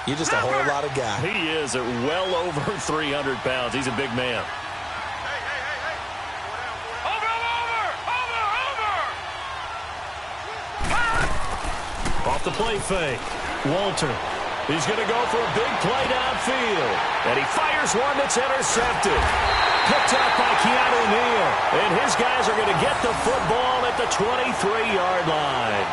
You're just a whole lot of guy. He is at well over 300 pounds. He's a big man. Off the play fake. Walter. He's going to go for a big play downfield. And he fires one that's intercepted. Picked up by Keanu Neal. And his guys are going to get the football at the 23-yard line.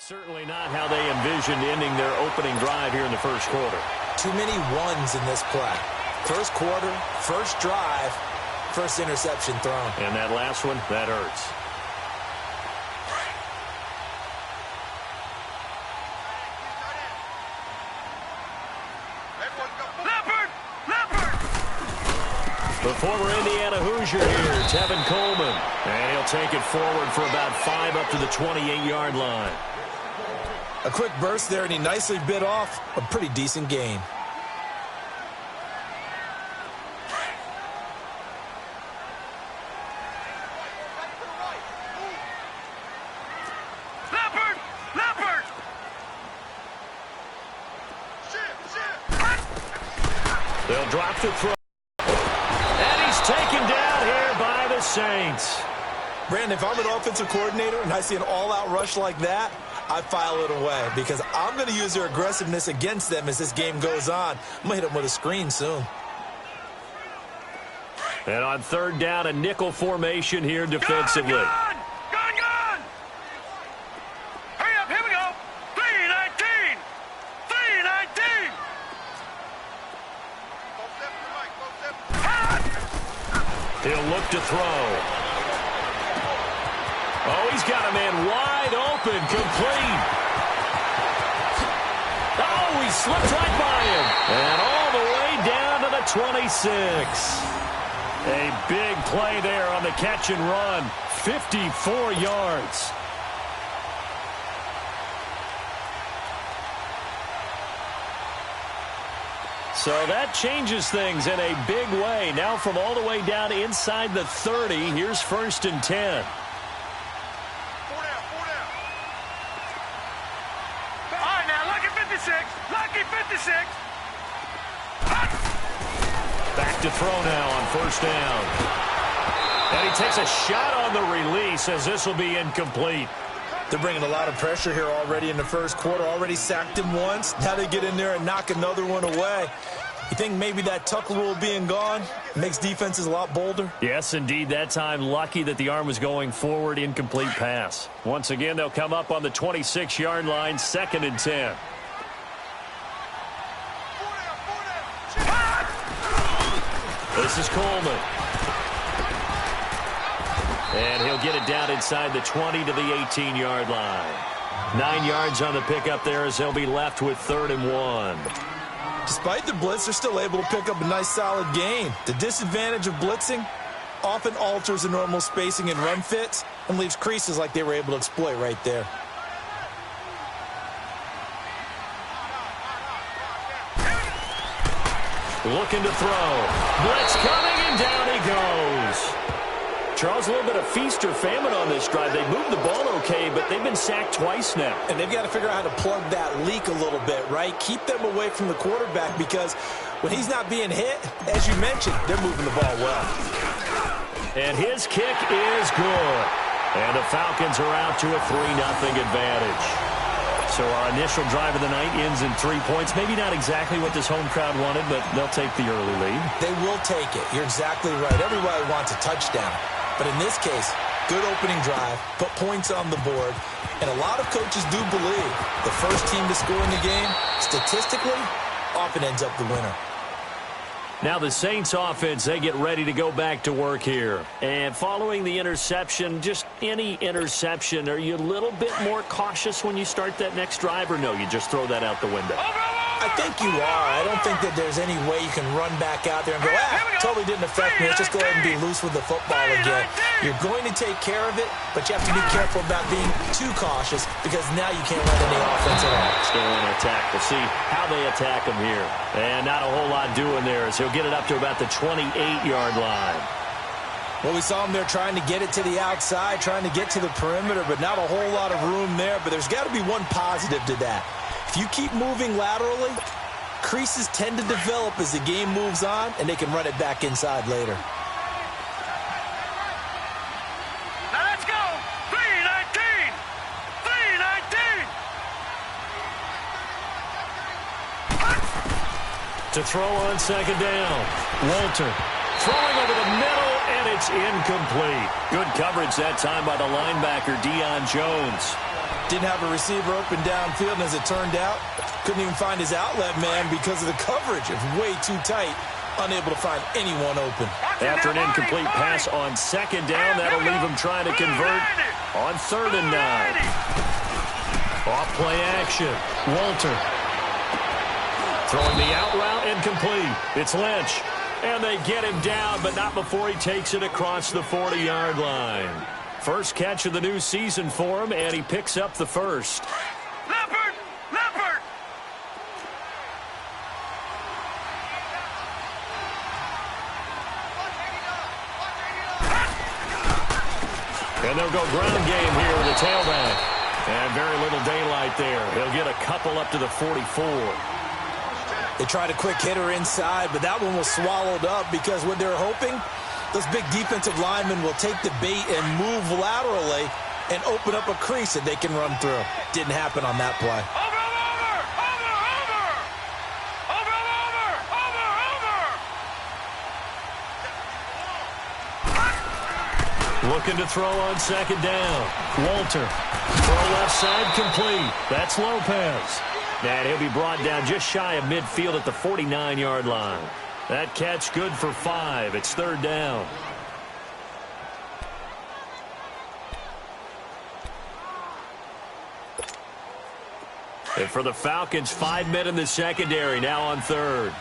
Certainly not how they envisioned ending their opening drive here in the first quarter. Too many ones in this play. First quarter, first drive, first interception thrown. And that last one, that hurts. The former Indiana Hoosier here, Tevin Coleman. And he'll take it forward for about 5 up to the 28-yard line. A quick burst there, and he nicely bit off a pretty decent gain. Leopard! They'll drop the throw. And he's taken down here by the Saints. Brandon, if I'm an offensive coordinator and I see an all-out rush like that, I file it away because I'm going to use their aggressiveness against them as this game goes on. I'm going to hit them with a screen soon. And on third down, a nickel formation here defensively. Gone! Hurry up, here we go. 3-19. He'll look to throw. Oh, he's got a man wide open, complete. Oh, he slipped right by him. And all the way down to the 26. A big play there on the catch and run. 54 yards. So that changes things in a big way. Now from all the way down inside the 30, here's 1st and 10. Lucky 56. Back to throw now on 1st down. And he takes a shot on the release as this will be incomplete. They're bringing a lot of pressure here already in the first quarter. Already sacked him once. Now they get in there and knock another one away. You think maybe that tuckle rule being gone makes defenses a lot bolder? Yes, indeed. That time lucky that the arm was going forward. Incomplete pass. Once again, they'll come up on the 26-yard line. 2nd and 10. This is Coleman. And he'll get it down inside the 20 to the 18-yard line. 9 yards on the pickup there as they'll be left with 3rd and 1. Despite the blitz, they're still able to pick up a nice, solid gain. The disadvantage of blitzing often alters the normal spacing and run fits and leaves creases like they were able to exploit right there. Looking to throw. Blitz coming, and down he goes. Charles, a little bit of feast or famine on this drive. They moved the ball okay, but they've been sacked twice now. And they've got to figure out how to plug that leak a little bit, right? Keep them away from the quarterback because when he's not being hit, as you mentioned, they're moving the ball well. And his kick is good. And the Falcons are out to a 3-0 advantage. So our initial drive of the night ends in 3 points. Maybe not exactly what this home crowd wanted, but they'll take the early lead. They will take it. You're exactly right. Everybody wants a touchdown. But in this case, good opening drive, put points on the board, and a lot of coaches do believe the first team to score in the game, statistically, often ends up the winner. Now the Saints offense, they get ready to go back to work here. And following the interception, just any interception, are you a little bit more cautious when you start that next drive, or no, you just throw that out the window? I think you are. I don't think that there's any way you can run back out there and go, totally didn't affect me. Let's just go ahead and be loose with the football again. You're going to take care of it, but you have to be careful about being too cautious because now you can't run any offense at all. Still on attack. We'll see how they attack him here. And not a whole lot doing there as he'll get it up to about the 28-yard line. Well, we saw him there trying to get it to the outside, trying to get to the perimeter, but not a whole lot of room there. But there's got to be one positive to that. If you keep moving laterally, creases tend to develop as the game moves on, and they can run it back inside later. Now let's go. 3-19. 3-19. To throw on second down. Walter throwing over the middle, and it's incomplete. Good coverage that time by the linebacker, Deion Jones. Didn't have a receiver open downfield, and as it turned out, couldn't even find his outlet man because of the coverage. It's way too tight, unable to find anyone open. After an incomplete pass on second down, that'll leave him trying to convert on 3rd and 9. Off play action. Walter throwing the out route, incomplete. It's Lynch. And they get him down, but not before he takes it across the 40-yard line. First catch of the new season for him, and he picks up the first. Leopard! Leopard! And they'll go ground game here with the tailback. And very little daylight there. He'll get a couple up to the 44. They tried a quick hitter inside, but that one was swallowed up because what they're hoping, those big defensive linemen will take the bait and move laterally and open up a crease that they can run through. Didn't happen on that play. Looking to throw on second down. Walter. Throw left side complete. That's Lopez. And he'll be brought down just shy of midfield at the 49-yard line. That catch good for 5. It's 3rd down. And for the Falcons, 5 men in the secondary now on 3rd.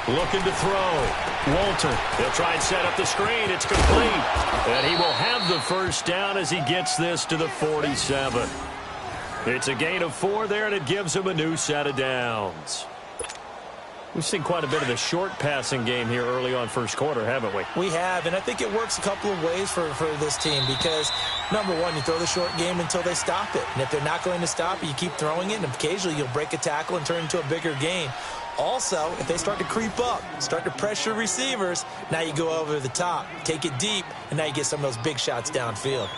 Looking to throw. Walter. He'll try and set up the screen. It's complete. And he will have the first down as he gets this to the 47. It's a gain of 4 there, and it gives him a new set of downs. We've seen quite a bit of the short passing game here early on first quarter, haven't we? We have, and I think it works a couple of ways for this team because, number one, you throw the short game until they stop it. And if they're not going to stop it, you keep throwing it, and occasionally you'll break a tackle and turn it into a bigger gain. Also, if they start to creep up, start to pressure receivers, now you go over the top, take it deep, and now you get some of those big shots downfield.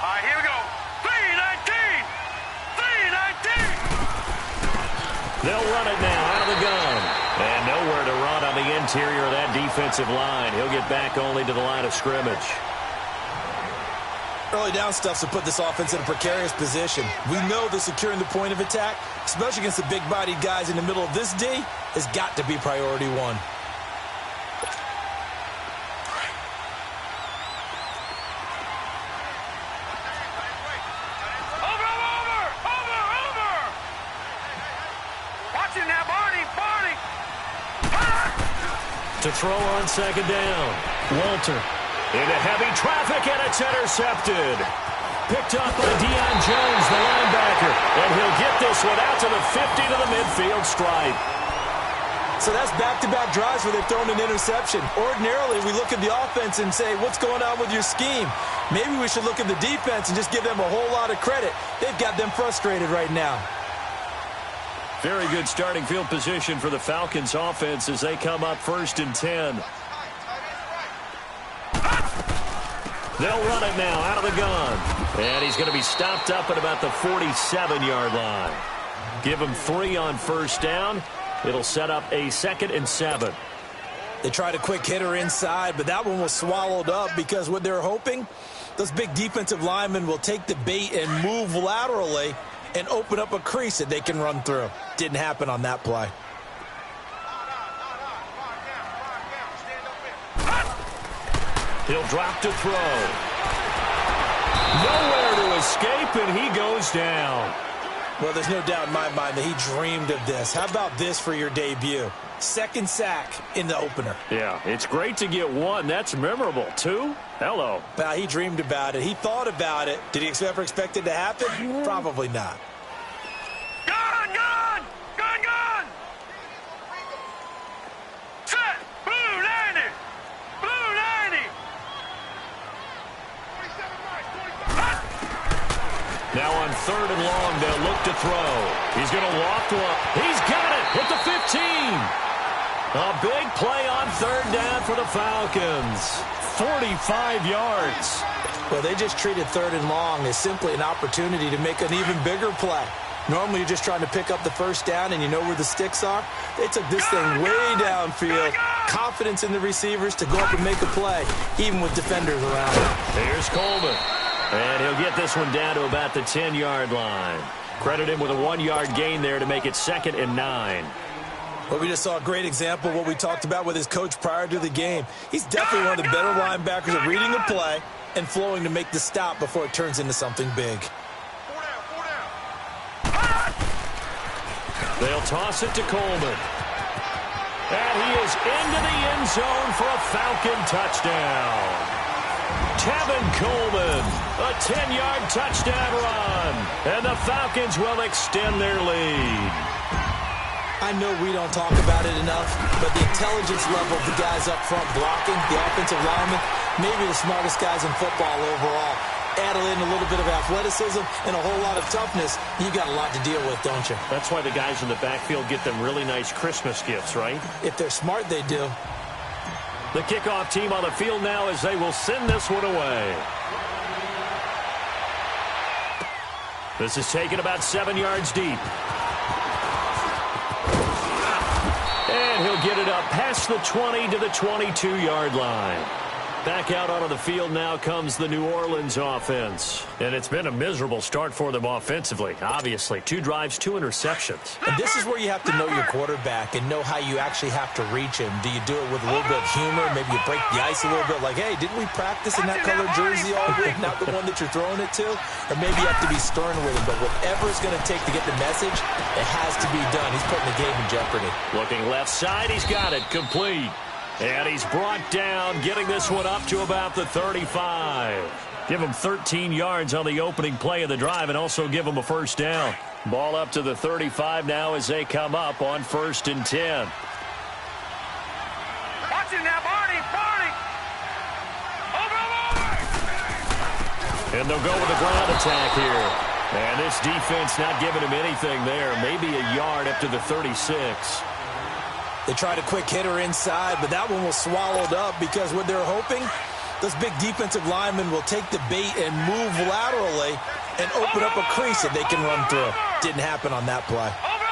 All right, here we go. 3-19. 3-19. They'll run it now out of the gun. And nowhere to run on the interior of that defensive line. He'll get back only to the line of scrimmage. Early down stuffs will put this offense in a precarious position. We know that securing the point of attack, especially against the big-bodied guys in the middle of this D, has got to be priority one. To throw on second down. Walter into heavy traffic, and it's intercepted. Picked up by Deion Jones, the linebacker. And he'll get this one out to the 50 to the midfield stripe. So that's back-to-back drives where they've thrown an interception. Ordinarily, we look at the offense and say, what's going on with your scheme? Maybe we should look at the defense and just give them a whole lot of credit. They've got them frustrated right now. Very good starting field position for the Falcons offense as they come up 1st and 10. They'll run it now out of the gun. And he's going to be stopped up at about the 47-yard line. Give him 3 on 1st down. It'll set up a 2nd and 7. They tried a quick hitter inside, but that one was swallowed up because what they're hoping, those big defensive linemen will take the bait and move laterally and open up a crease that they can run through. Didn't happen on that play. He'll drop to throw. Nowhere to escape, and he goes down. Well, there's no doubt in my mind that he dreamed of this. How about this for your debut? 2nd sack in the opener. Yeah, it's great to get 1. That's memorable. 2? Hello. Well, he dreamed about it. He thought about it. Did he ever expect it to happen? Probably not. Gun, gun! Gun, gun! Set! Blue 90! Blue 90! 27 right, 25. Now on 3rd and long, they'll look to throw. He's going to loft one. He's got it at the 15. A big play on 3rd down for the Falcons. 45 yards. Well, they just treated 3rd and long as simply an opportunity to make an even bigger play. Normally, you're just trying to pick up the 1st down and you know where the sticks are. They took this thing way downfield. Confidence in the receivers to go up and make a play, even with defenders around him. Here's Coleman. And he'll get this one down to about the 10-yard line. Credit him with a 1-yard gain there to make it 2nd and 9. Well, we just saw a great example of what we talked about with his coach prior to the game. He's definitely one of the better linebackers at reading the play and flowing to make the stop before it turns into something big. They'll toss it to Coleman. And he is into the end zone for a Falcon touchdown. Tevin Coleman, a 10-yard touchdown run. And the Falcons will extend their lead. I know we don't talk about it enough, but the intelligence level of the guys up front blocking, the offensive linemen, maybe the smartest guys in football overall. Add in a little bit of athleticism and a whole lot of toughness, you got a lot to deal with, don't you? That's why the guys in the backfield get them really nice Christmas gifts, right? If they're smart, they do. The kickoff team on the field now as they will send this one away. This is taken about 7 yards deep. And he'll get it up past the 20 to the 22-yard line. Back out onto the field now comes the New Orleans offense. And it's been a miserable start for them offensively, obviously. 2 drives, 2 interceptions. And this is where you have to know your quarterback and know how you actually have to reach him. Do you do it with a little bit of humor? Maybe you break the ice a little bit like, hey, didn't we practice in that colored jersey all week? Not the one that you're throwing it to? Or maybe you have to be stern with him. But whatever it's going to take to get the message, it has to be done. He's putting the game in jeopardy. Looking left side, he's got it. Complete. And he's brought down, getting this one up to about the 35. Give him 13 yards on the opening play of the drive and also give him a 1st down. Ball up to the 35 now as they come up on 1st and 10. Watch it now, Barney, Barney. Over. And they'll go with a ground attack here. And this defense not giving him anything there. Maybe a yard up to the 36. They tried a quick hitter inside, but that one was swallowed up because what they're hoping, those big defensive linemen will take the bait and move laterally and open up a crease that they can run through. Didn't happen on that play. Over.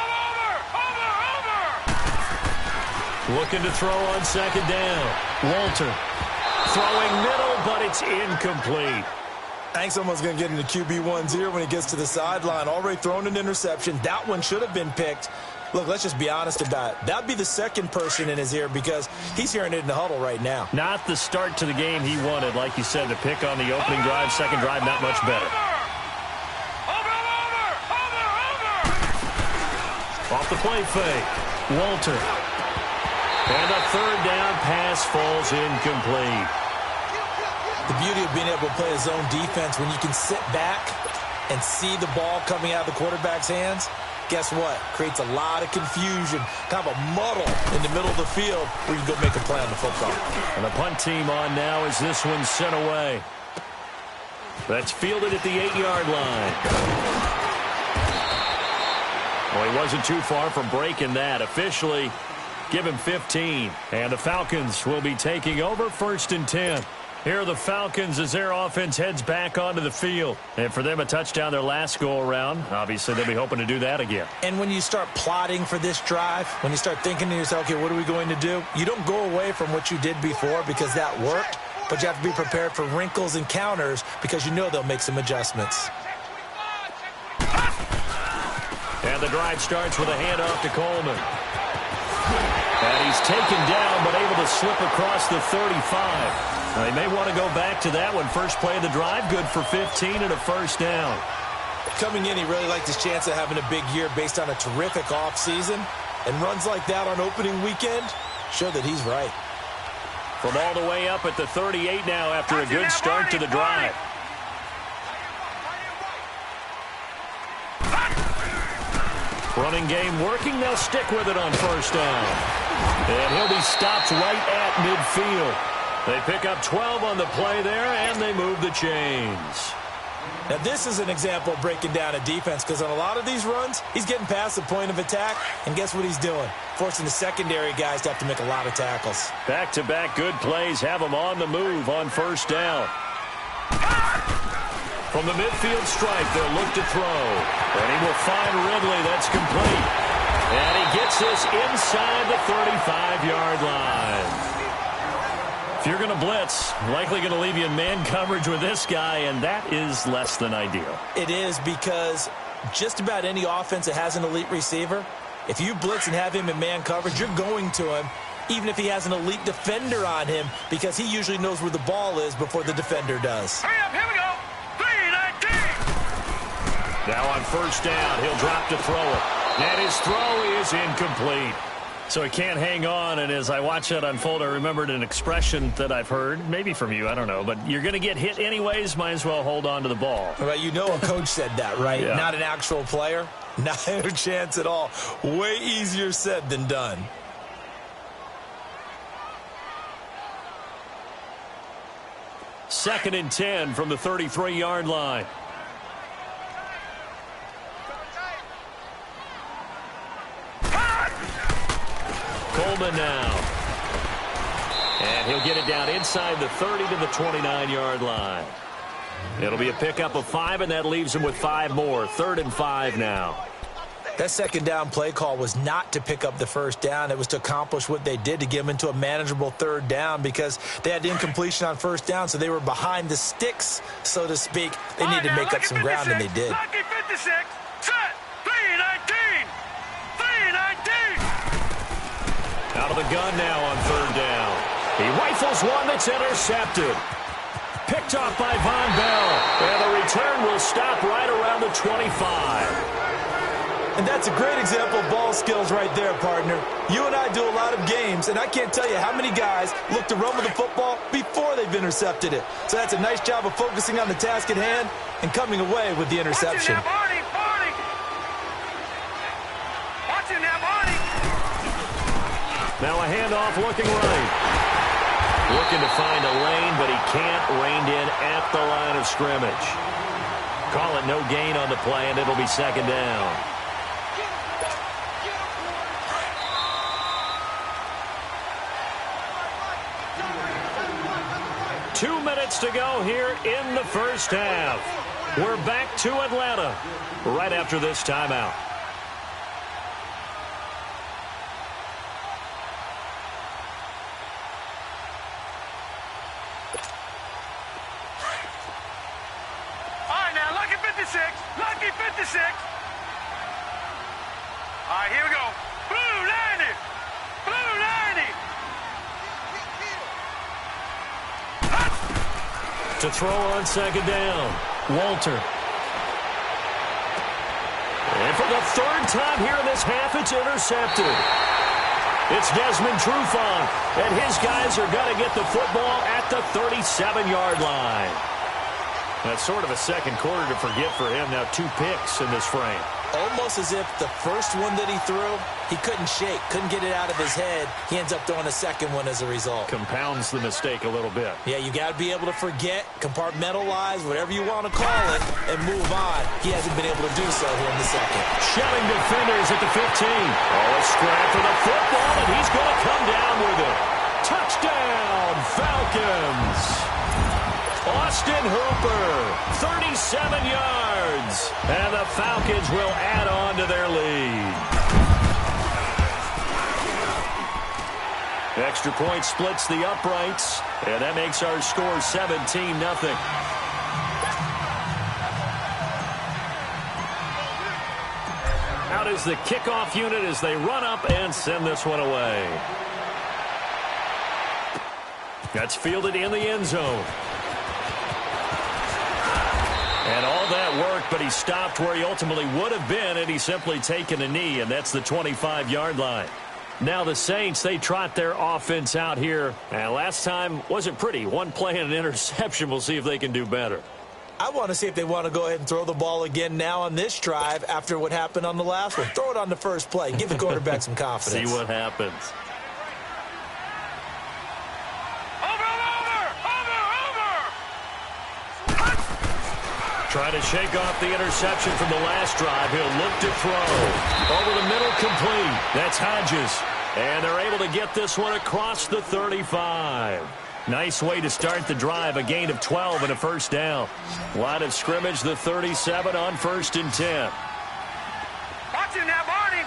Looking to throw on 2nd down. Walter throwing middle, but it's incomplete. I think someone's going to get into QB1 0 when he gets to the sideline. Already thrown an interception. That one should have been picked. Look, let's just be honest about it. That'd be the second person in his ear because he's hearing it in the huddle right now. Not the start to the game he wanted. Like you said, the pick on the opening drive, second drive, not much better. Off the play fake. Walter. And a third down pass falls incomplete. The beauty of being able to play a zone defense when you can sit back and see the ball coming out of the quarterback's hands, guess what? Creates a lot of confusion, kind of a muddle in the middle of the field where you can go make a play on the football. And the punt team on now as this one's sent away. That's fielded at the 8-yard line. Well, he wasn't too far from breaking that. Officially, give him 15. And the Falcons will be taking over 1st and 10. Here are the Falcons as their offense heads back onto the field. And for them, a touchdown their last go-around. Obviously, they'll be hoping to do that again. And when you start plotting for this drive, when you start thinking to yourself, okay, what are we going to do? You don't go away from what you did before because that worked, but you have to be prepared for wrinkles and counters because you know they'll make some adjustments. And the drive starts with a handoff to Coleman. And he's taken down, but able to slip across the 35. Now, they may want to go back to that one. First play of the drive, good for 15 and a first down. Coming in, he really liked his chance of having a big year based on a terrific offseason. And runs like that on opening weekend show that he's right. From all the way up at the 38 now after a good start to the drive. Running game working. They'll stick with it on first down. And he'll be stopped right at midfield. They pick up 12 on the play there, and they move the chains. Now, this is an example of breaking down a defense because on a lot of these runs, he's getting past the point of attack, and guess what he's doing? Forcing the secondary guys to have to make a lot of tackles. Back-to-back good plays have them on the move on first down. From the midfield stripe, they'll look to throw. And he will find Ridley. That's complete. And he gets this inside the 35-yard line. If you're going to blitz, likely going to leave you in man coverage with this guy, and that is less than ideal. It is because just about any offense that has an elite receiver, if you blitz and have him in man coverage, you're going to him, even if he has an elite defender on him, because he usually knows where the ball is before the defender does. Hurry up, here we go. 3-19. Now on first down, he'll drop to throw it. And his throw is incomplete. So he can't hang on, and as I watch that unfold, I remembered an expression that I've heard, maybe from you, I don't know, but you're going to get hit anyways, might as well hold on to the ball. Right, you know a coach said that, right? Yeah. Not an actual player. Not a chance at all. Way easier said than done. Second and 10 from the 33-yard line. Coleman now. And he'll get it down inside the 30 to the 29-yard line. It'll be a pickup of 5, and that leaves him with 5 more. 3rd and 5 now. That second down play call was not to pick up the first down. It was to accomplish what they did to get them into a manageable 3rd down because they had incompletion on first down, so they were behind the sticks, so to speak. They needed to make up some ground, and they did. Lucky 56. Set. 3-19. 3-19. Out of the gun now on 3rd down. He rifles one that's intercepted. Picked off by Von Bell. And the return will stop right around the 25. And that's a great example of ball skills right there, partner. You and I do a lot of games, and I can't tell you how many guys look to run with the football before they've intercepted it. So that's a nice job of focusing on the task at hand and coming away with the interception. Watch it now, Barney. Now a handoff looking right. Looking to find a lane, but he can't. Reined in at the line of scrimmage. Call it no gain on the play, and it'll be 2nd down. Two minutes to go here in the first half. We're back to Atlanta right after this timeout. To throw on second down, Walter. And for the third time here in this half, it's intercepted. It's Desmond Trufant, and his guys are going to get the football at the 37-yard line. That's sort of a second quarter to forget for him. Now 2 picks in this frame. Almost as if the first one that he threw, he couldn't shake, couldn't get it out of his head. He ends up throwing a second one as a result. Compounds the mistake a little bit. Yeah, you got to be able to forget, compartmentalize, whatever you want to call it, and move on. He hasn't been able to do so here in the second. Shelling defenders at the 15. Oh, a scrap for the football, and he's going to come down with it. Touchdown, Falcons. Austin Hooper, 37 yards. And the Falcons will add on to their lead. Extra point splits the uprights, and that makes our score 17-0. Out is the kickoff unit as they run up and send this one away. That's fielded in the end zone. And all that work, but he stopped where he ultimately would have been, and he's simply taken a knee, and that's the 25-yard line. Now the Saints, they trot their offense out here. And last time wasn't pretty. One play and an interception. We'll see if they can do better. I want to see if they want to go ahead and throw the ball again now on this drive after what happened on the last one. Throw it on the first play. Give the quarterback some confidence. See what happens. Trying to shake off the interception from the last drive. He'll look to throw. Over the middle, complete. That's Hodges. And they're able to get this one across the 35. Nice way to start the drive. A gain of 12 and a first down. Line of scrimmage, the 37 on 1st and 10. Watch him now, Barney.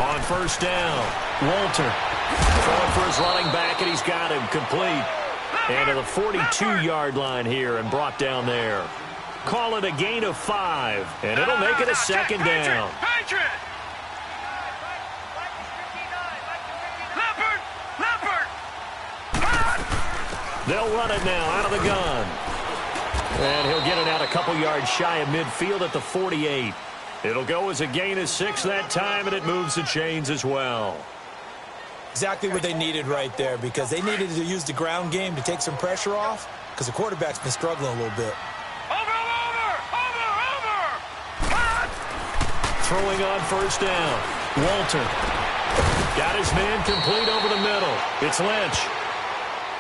On 1st down, Walter. Throwing for his running back, and he's got him complete. And to the 42-yard line here and brought down there. Call it a gain of 5, and it'll make it a second down. They'll run it now out of the gun. And he'll get it out a couple yards shy of midfield at the 48. It'll go as a gain of 6 that time, and it moves the chains as well. Exactly what they needed right there, because they needed to use the ground game to take some pressure off, because the quarterback's been struggling a little bit. Over! Throwing on 1st down. Walter. Got his man complete over the middle. It's Lynch.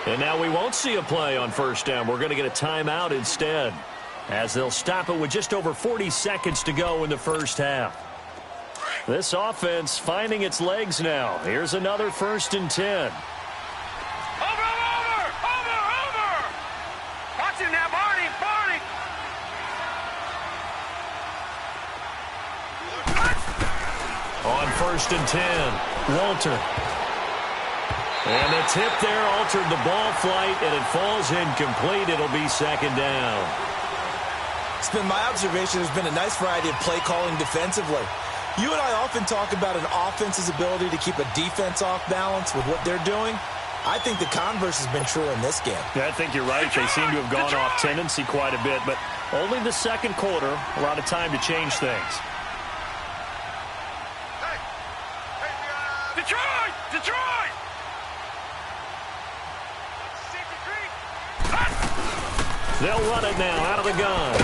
And now we won't see a play on 1st down. We're going to get a timeout instead, as they'll stop it with just over 40 seconds to go in the first half. This offense finding its legs now. Here's another 1st and 10. Over! Watch him now, Barney. On 1st and 10, Walter. And the tip there altered the ball flight, and it falls incomplete. It'll be second down. It's been my observation there's been a nice variety of play calling defensively. You and I often talk about an offense's ability to keep a defense off balance with what they're doing. I think the converse has been true in this game. Yeah, I think you're right. They seem to have gone off tendency quite a bit, but only the second quarter, a lot of time to change things. Detroit! They'll run it now out of the gun.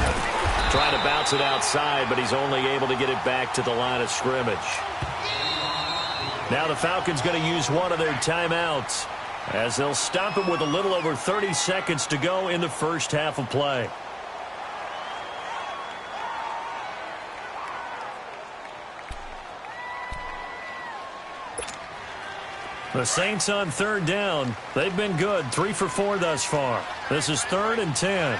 Trying to bounce it outside, but he's only able to get it back to the line of scrimmage. Now the Falcons going to use one of their timeouts, as they'll stop it with a little over 30 seconds to go in the first half of play. The Saints on 3rd down. They've been good, 3 for 4 thus far. This is 3rd and 10.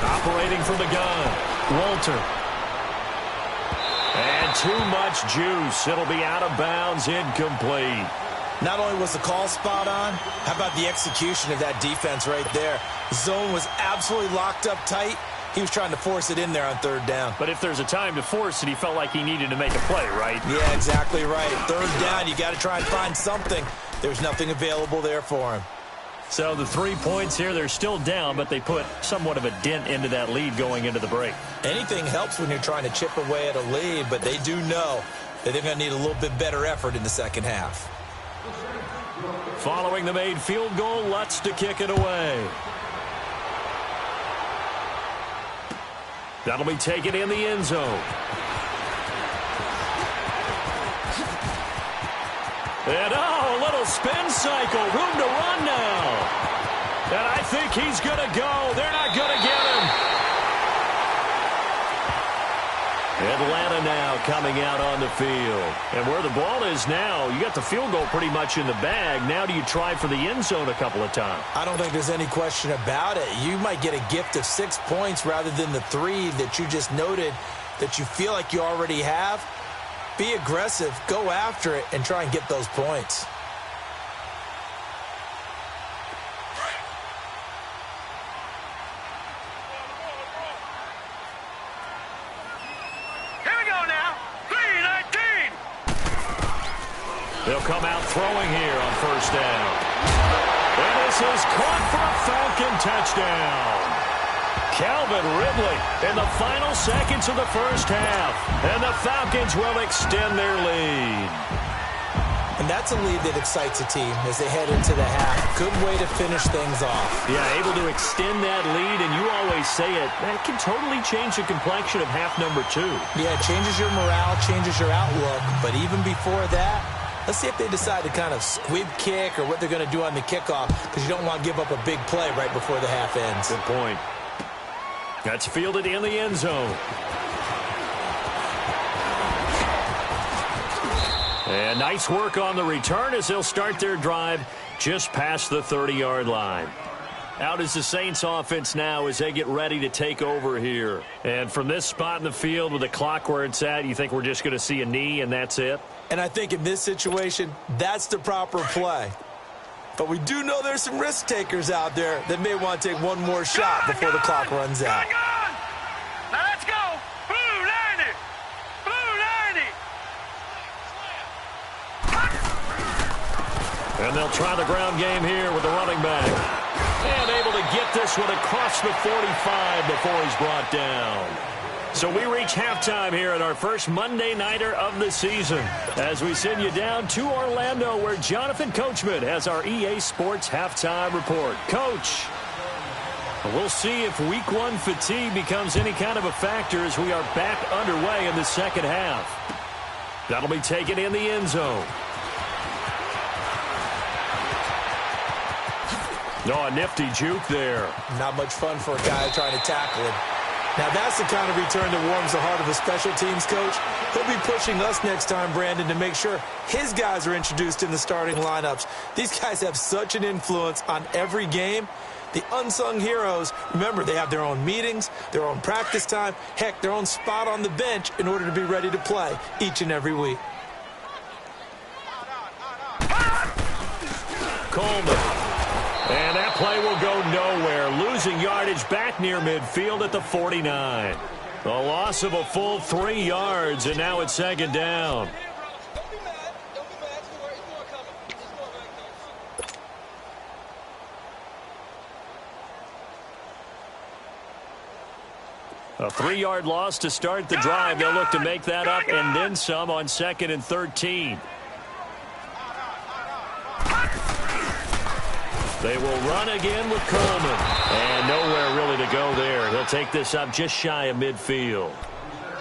Operating from the gun, Walter. And too much juice. It'll be out of bounds, incomplete. Not only was the call spot on, how about the execution of that defense right there? Zone was absolutely locked up tight. He was trying to force it in there on third down. But if there's a time to force it, he felt like he needed to make a play, right? Yeah, exactly right. Third down, you got to try and find something. There's nothing available there for him. So the 3 points here, they're still down, but they put somewhat of a dent into that lead going into the break. Anything helps when you're trying to chip away at a lead, but they do know that they're going to need a little bit better effort in the second half. Following the made field goal, Lutz to kick it away. That'll be taken in the end zone. And a little spin cycle, room to run now. And I think he's going to go. They're not going to get him. Atlanta now coming out on the field. And where the ball is now, you got the field goal pretty much in the bag. Now do you try for the end zone a couple of times? I don't think there's any question about it. You might get a gift of 6 points rather than the 3 that you just noted that you feel like you already have. Be aggressive, go after it, and try and get those points. Here we go now. 3-19. They'll come out throwing here on first down. And this is caught for a Falcon touchdown. Calvin Ridley in the final seconds of the first half. And the Falcons will extend their lead. And that's a lead that excites a team as they head into the half. Good way to finish things off. Yeah, able to extend that lead, and you always say it, that can totally change the complexion of half number 2. Yeah, it changes your morale, changes your outlook. But even before that, let's see if they decide to kind of squib kick or what they're going to do on the kickoff, because you don't want to give up a big play right before the half ends. Good point. That's fielded in the end zone. And nice work on the return as they'll start their drive just past the 30-yard line. Out is the Saints offense now as they get ready to take over here. And from this spot in the field with the clock where it's at, you think we're just going to see a knee and that's it? And I think in this situation, that's the proper play. But we do know there's some risk takers out there that may want to take one more shot before the clock runs out. Now let's go. Blue 90. Blue 90. And they'll try the ground game here with the running back. And able to get this one across the 45 before he's brought down. So we reach halftime here at our first Monday Nighter of the season as we send you down to Orlando where Jonathan Coachman has our EA Sports Halftime Report. Coach, we'll see if Week 1 fatigue becomes any kind of a factor as we are back underway in the second half. That'll be taken in the end zone. Oh, a nifty juke there. Not much fun for a guy trying to tackle him. Now, that's the kind of return that warms the heart of a special teams coach. He'll be pushing us next time, Brandon, to make sure his guys are introduced in the starting lineups. These guys have such an influence on every game. The unsung heroes, remember, they have their own meetings, their own practice time, heck, their own spot on the bench in order to be ready to play each and every week. Coleman. And that play will go nowhere, losing yardage back near midfield at the 49. A loss of a full 3 yards, and now it's second down. A 3-yard loss to start the drive. They'll look to make that up and then some on 2nd and 13. They will run again with Coleman. And nowhere really to go there. He'll take this up just shy of midfield.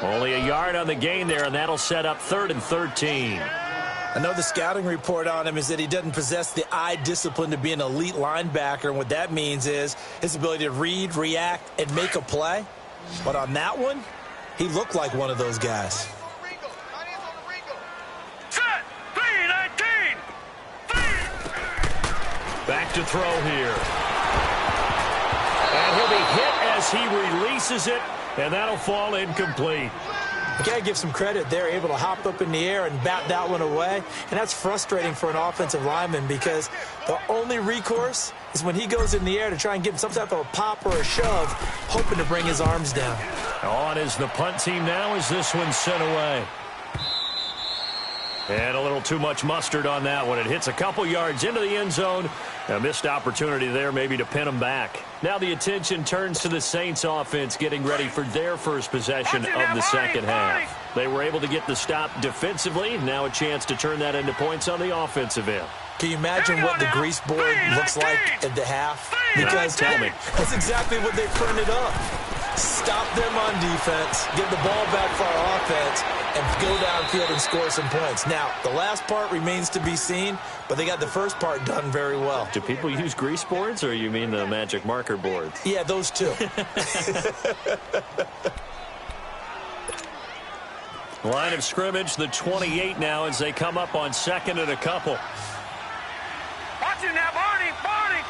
Only a yard on the gain there, and that'll set up 3rd and 13. I know the scouting report on him is that he doesn't possess the eye discipline to be an elite linebacker. And what that means is his ability to read, react, and make a play. But on that one, he looked like one of those guys. Set. 3-19. Back to throw here. And he'll be hit as he releases it, and that'll fall incomplete. You got to give some credit. They're able to hop up in the air and bat that one away. And that's frustrating for an offensive lineman because the only recourse is when he goes in the air to try and give him some type of a pop or a shove, hoping to bring his arms down. On is the punt team now as this one's sent away. And a little too much mustard on that one. It hits a couple yards into the end zone. A missed opportunity there maybe to pin them back. Now the attention turns to the Saints offense getting ready for their first possession of the second half. They were able to get the stop defensively. Now a chance to turn that into points on the offensive end. Can you imagine what the grease board looks like at the half? Because tell me. That's exactly what they printed up. Stop them on defense, get the ball back for our offense, and go downfield and score some points. Now, the last part remains to be seen, but they got the first part done very well. Do people use grease boards, or you mean the magic marker boards? Yeah, those two. Line of scrimmage, the 28 now as they come up on second and a couple. Watch it now, Barney, Barney.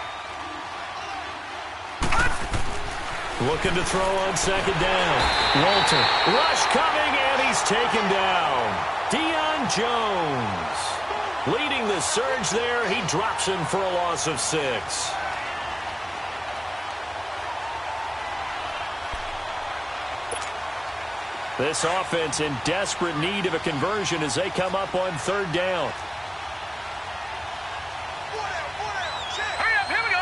Looking to throw on second down. Walter. Rush coming, and he's taken down. Deion Jones. Leading the surge there. He drops him for a loss of 6. This offense in desperate need of a conversion as they come up on third down. Hurry up, here we go.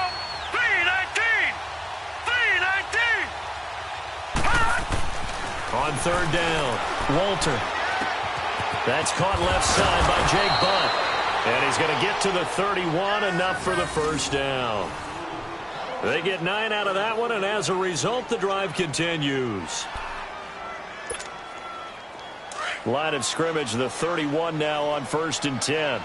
3-19. 3-19. On third down, Walter. That's caught left side by Jake Butt. And he's going to get to the 31, enough for the first down. They get 9 out of that one, and as a result, the drive continues. Line of scrimmage, the 31 now on 1st and 10.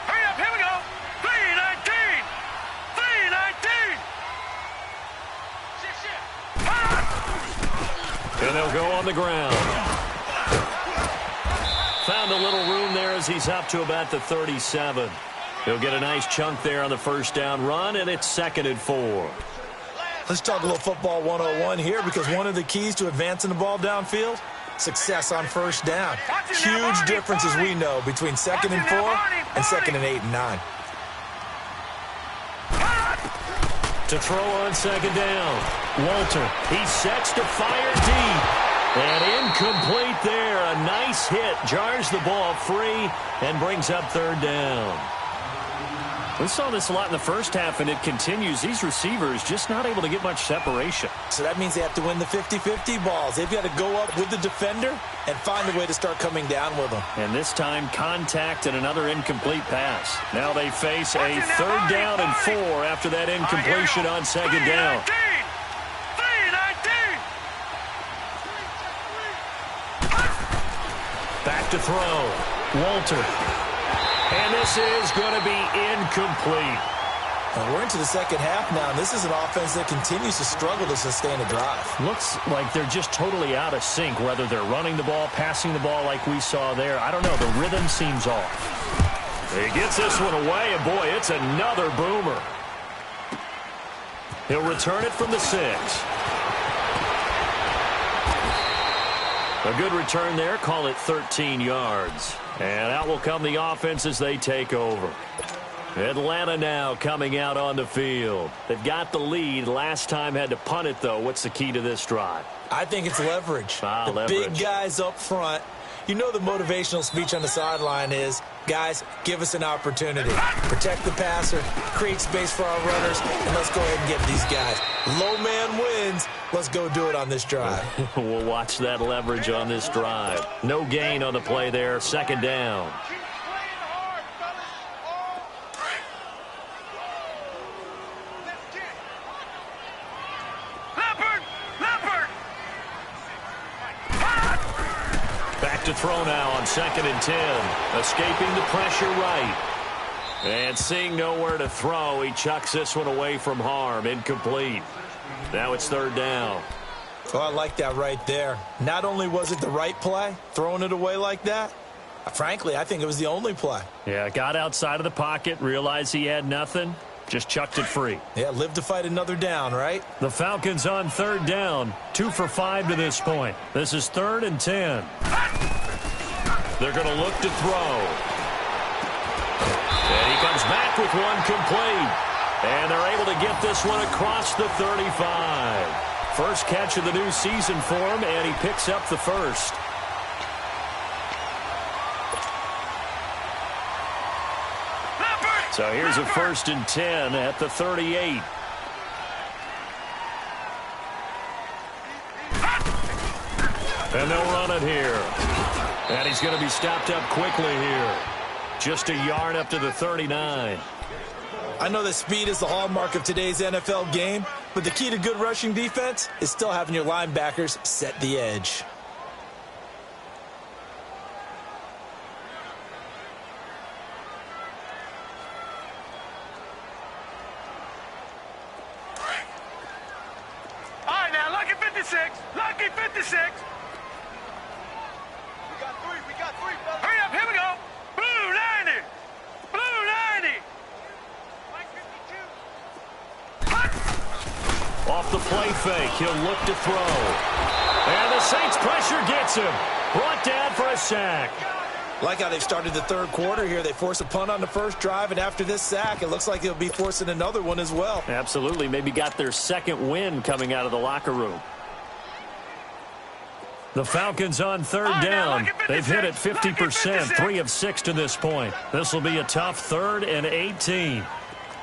Hurry up, here we go. 3-19. 3-19. And they'll go on the ground. Found a little room there as he's up to about the 37. He'll get a nice chunk there on the first down run, and it's 2nd and 4. Let's talk a little football 101 here, because one of the keys to advancing the ball downfield, success on first down. Huge difference, as we know, between 2nd and 4 and 2nd and 8 and 9. To throw on second down, Walter. He sets to fire deep. And incomplete there. A nice hit. Jars the ball free and brings up third down. We saw this a lot in the first half, and it continues. These receivers just not able to get much separation. So that means they have to win the 50-50 balls. They've got to go up with the defender and find a way to start coming down with them. And this time, contact and another incomplete pass. Now they face a third down and 4 after that incompletion on second down. 3-19. Back to throw. Walter. And this is going to be incomplete. And we're into the second half now, and this is an offense that continues to struggle to sustain a drive. Looks like they're just totally out of sync, whether they're running the ball, passing the ball like we saw there. I don't know. The rhythm seems off. He gets this one away, and boy, it's another boomer. He'll return it from the 6. A good return there. Call it 13 yards. And out will come the offense as they take over. Atlanta now coming out on the field. They've got the lead. Last time had to punt it, though. What's the key to this drive? I think it's leverage. Leverage. Big guys up front. You know the motivational speech on the sideline is, guys, give us an opportunity. Protect the passer, create space for our runners, and let's go ahead and get these guys. Low man wins. Let's go do it on this drive. We'll watch that leverage on this drive. No gain on the play there. Second down. Back to throw now on 2nd and 10. Escaping the pressure right. And seeing nowhere to throw, he chucks this one away from harm. Incomplete. Now it's third down. Oh, I like that right there. Not only was it the right play, throwing it away like that, frankly, I think it was the only play. Yeah, got outside of the pocket, realized he had nothing. Just chucked it free. Yeah, live to fight another down, right? The Falcons on third down. 2 for 5 to this point. This is 3rd and 10. They're going to look to throw. And he comes back with one complete. And they're able to get this one across the 35. First catch of the new season for him, and he picks up the first. So here's a 1st and 10 at the 38. And they'll run it here. And he's going to be stopped up quickly here. Just a yard up to the 39. I know that speed is the hallmark of today's NFL game, but the key to good rushing defense is still having your linebackers set the edge. All right, now, lucky 56. Lucky 56. We got three, fellas. Hurry up, here we go. Blue 90. Blue 90. Off the play fake, he'll look to throw. And the Saints pressure gets him. Brought down for a sack. Like how they've started the third quarter here. They force a punt on the first drive, and after this sack, it looks like they'll be forcing another one as well. Absolutely. Maybe got their second win coming out of the locker room. The Falcons on third down. They've hit it 50%, 3 of 6 to this point. This will be a tough 3rd and 18.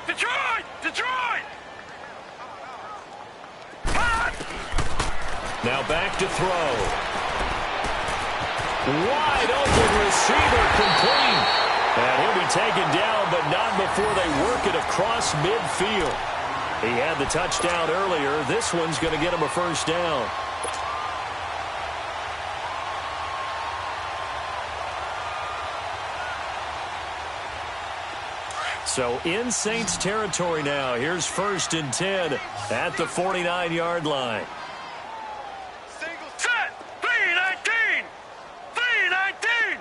Detroit! Detroit! Now back to throw. Wide open receiver complete. And he'll be taken down, but not before they work it across midfield. He had the touchdown earlier. This one's going to get him a first down. So in Saints territory now. Here's 1st and 10 at the 49-yard line. Set! 319! 319!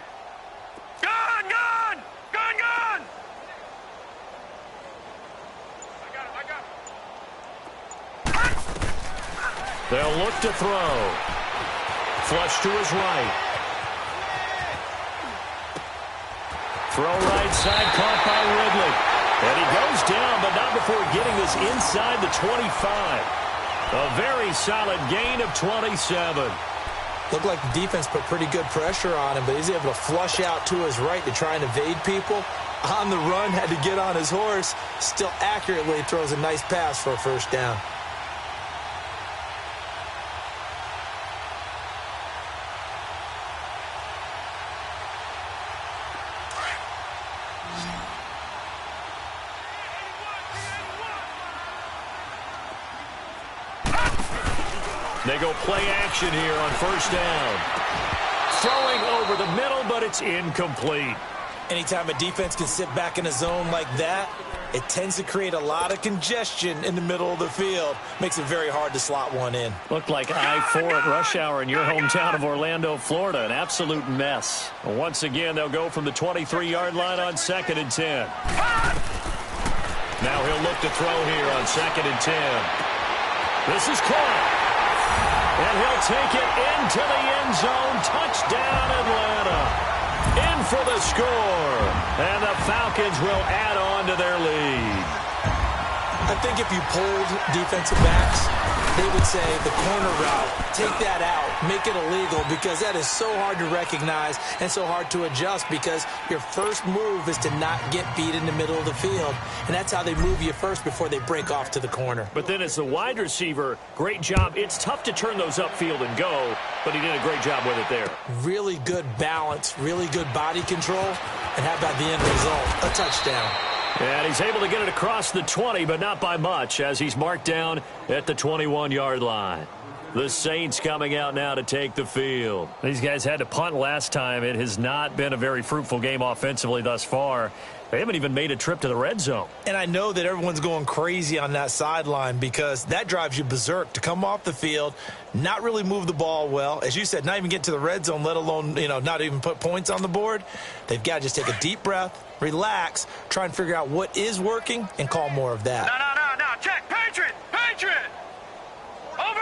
Gone! Gone! Gone! Gone! I got him. They'll look to throw. Flush to his right. Throw right side, caught by Ridley. And he goes down, but not before getting this inside the 25. A very solid gain of 27. Looked like the defense put pretty good pressure on him, but he's able to flush out to his right to try and evade people. On the run, had to get on his horse. Still accurately throws a nice pass for a first down. They go play action here on first down. Throwing over the middle, but it's incomplete. Anytime a defense can sit back in a zone like that, it tends to create a lot of congestion in the middle of the field. Makes it very hard to slot one in. Looked like I-4 at rush hour in your hometown of Orlando, Florida. An absolute mess. Once again, they'll go from the 23-yard line on 2nd and 10. Now he'll look to throw here on 2nd and 10. This is caught. And he'll take it into the end zone. Touchdown, Atlanta. In for the score. And the Falcons will add on to their lead. I think if you polled defensive backs, they would say the corner route, take that out, make it illegal, because that is so hard to recognize and so hard to adjust, because your first move is to not get beat in the middle of the field. And that's how they move you first before they break off to the corner. But then as the wide receiver, great job. It's tough to turn those upfield and go, but he did a great job with it there. Really good balance, really good body control. And how about the end result? A touchdown. And he's able to get it across the 20, but not by much, as he's marked down at the 21-yard line. The Saints coming out now to take the field. These guys had to punt last time. It has not been a very fruitful game offensively thus far. They haven't even made a trip to the red zone. And I know that everyone's going crazy on that sideline because that drives you berserk to come off the field, not really move the ball well. As you said, not even get to the red zone, let alone, not even put points on the board. They've got to just take a deep breath, relax, try and figure out what is working, and call more of that. No. Check. Patriot. Over.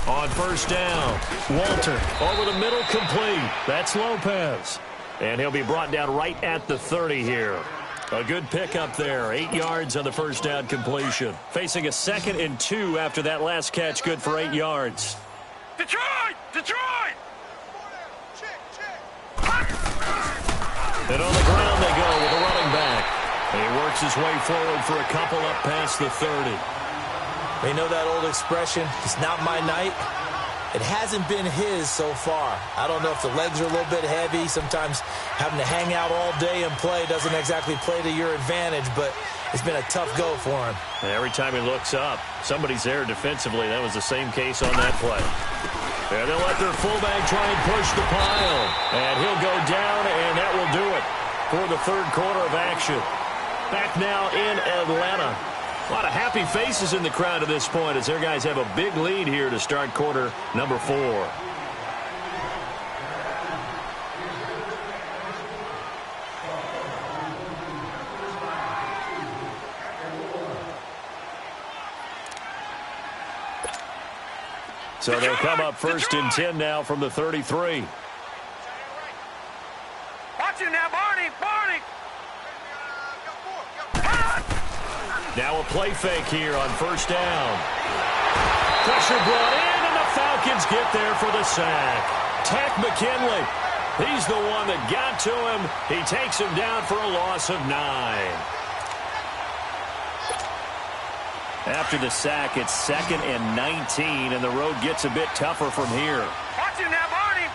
On first down, Walter over the middle, complete. That's Lopez. And he'll be brought down right at the 30 here. A good pickup there. 8 yards on the first down completion. Facing a 2nd and 2 after that last catch, good for 8 yards. Detroit! And on the ground they go with a running back. And he works his way forward for a couple up past the 30. They know that old expression, it's not my night. It hasn't been his so far. I don't know if the legs are a little bit heavy. Sometimes having to hang out all day and play doesn't exactly play to your advantage, but it's been a tough go for him. And every time he looks up, somebody's there defensively. That was the same case on that play. And they'll let their fullback try and push the pile. And he'll go down, and that will do it for the third quarter of action. Back now in Atlanta. A lot of happy faces in the crowd at this point as their guys have a big lead here to start quarter number 4. So they'll come up first and 10 now from the 33. Watch it now, Barney. Now a play fake here on first down. Pressure brought in, and the Falcons get there for the sack. Takk McKinley, he's the one that got to him. He takes him down for a loss of 9. After the sack, it's 2nd and 19, and the road gets a bit tougher from here. Watch it now, Barney.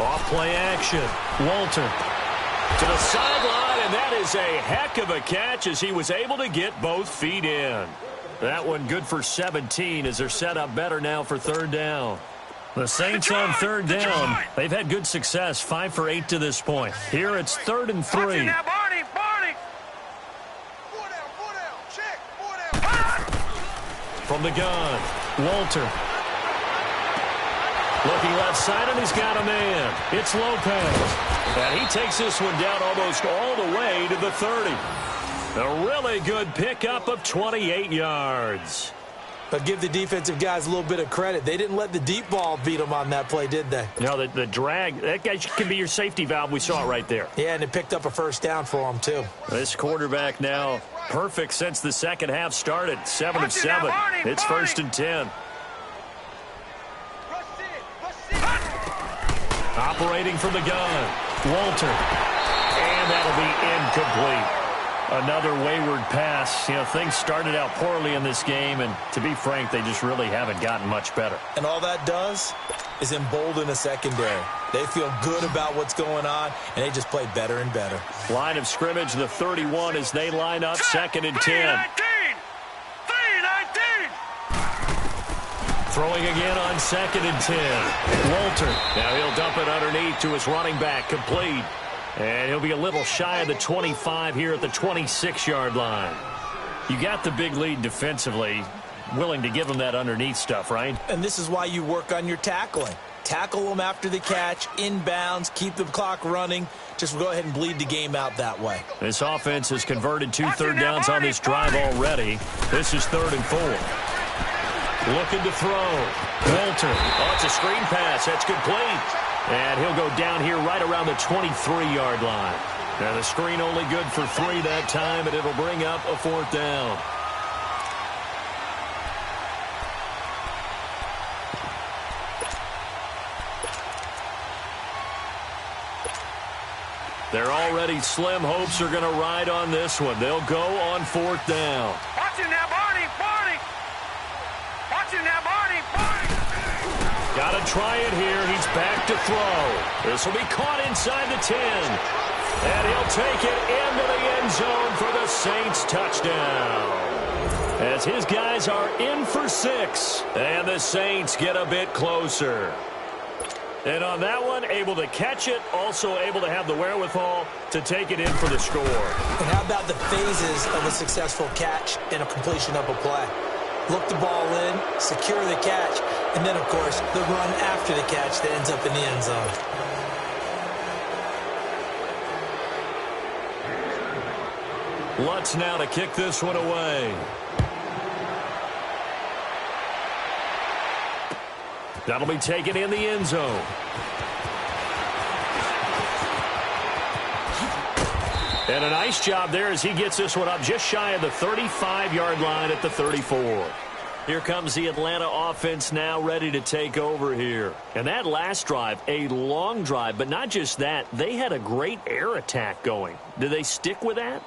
Off play action. Walter to the sideline, and that is a heck of a catch as he was able to get both feet in. That one good for 17 as they're set up better now for third down. The Saints on third down. They've had good success, 5 for 8 to this point. Here it's 3rd and 3. Watch it now, Barney. From the gun, Walter. Looking left side, and he's got a man. It's Lopez. And he takes this one down almost all the way to the 30. A really good pickup of 28 yards. But give the defensive guys a little bit of credit. They didn't let the deep ball beat them on that play, did they? No, the drag, that guy can be your safety valve. We saw it right there. Yeah, and it picked up a first down for them, too. This quarterback now perfect since the second half started. 7 of 7. It's 1st and 10. Operating from the gun, Walter. And that'll be incomplete. Another wayward pass. Things started out poorly in this game, and to be frank, they just really haven't gotten much better. And all that does is embolden a secondary. They feel good about what's going on, and they just play better and better. Line of scrimmage, the 31 as they line up, 2nd and 10. 3-19. Throwing again on 2nd and 10. Walter. Now he'll dump it underneath to his running back, complete. And he'll be a little shy of the 25 here at the 26-yard line. You got the big lead defensively. Willing to give them that underneath stuff, right? And this is why you work on your tackling. Tackle them after the catch, inbounds, keep the clock running. Just go ahead and bleed the game out that way. This offense has converted 2 third downs on this drive already. This is 3rd and 4. Looking to throw. Walter. Oh, it's a screen pass. That's complete. And he'll go down here right around the 23-yard line. Now the screen only good for 3 that time, and it'll bring up a 4th down. They're already slim hopes are going to ride on this one. They'll go on 4th down. Watch it now, Barney. Watch it now, Barney. Got to try it here. He's back to throw. This will be caught inside the 10. And he'll take it into the end zone for the Saints touchdown. As his guys are in for 6. And the Saints get a bit closer. And on that one, able to catch it, also able to have the wherewithal to take it in for the score. And how about the phases of a successful catch and a completion of a play? Look the ball in, secure the catch, and then, of course, the run after the catch that ends up in the end zone. Lutz now to kick this one away. That'll be taken in the end zone. And a nice job there as he gets this one up just shy of the 35-yard line at the 34. Here comes the Atlanta offense now ready to take over here. And that last drive, a long drive, but not just that, they had a great air attack going. Do they stick with that?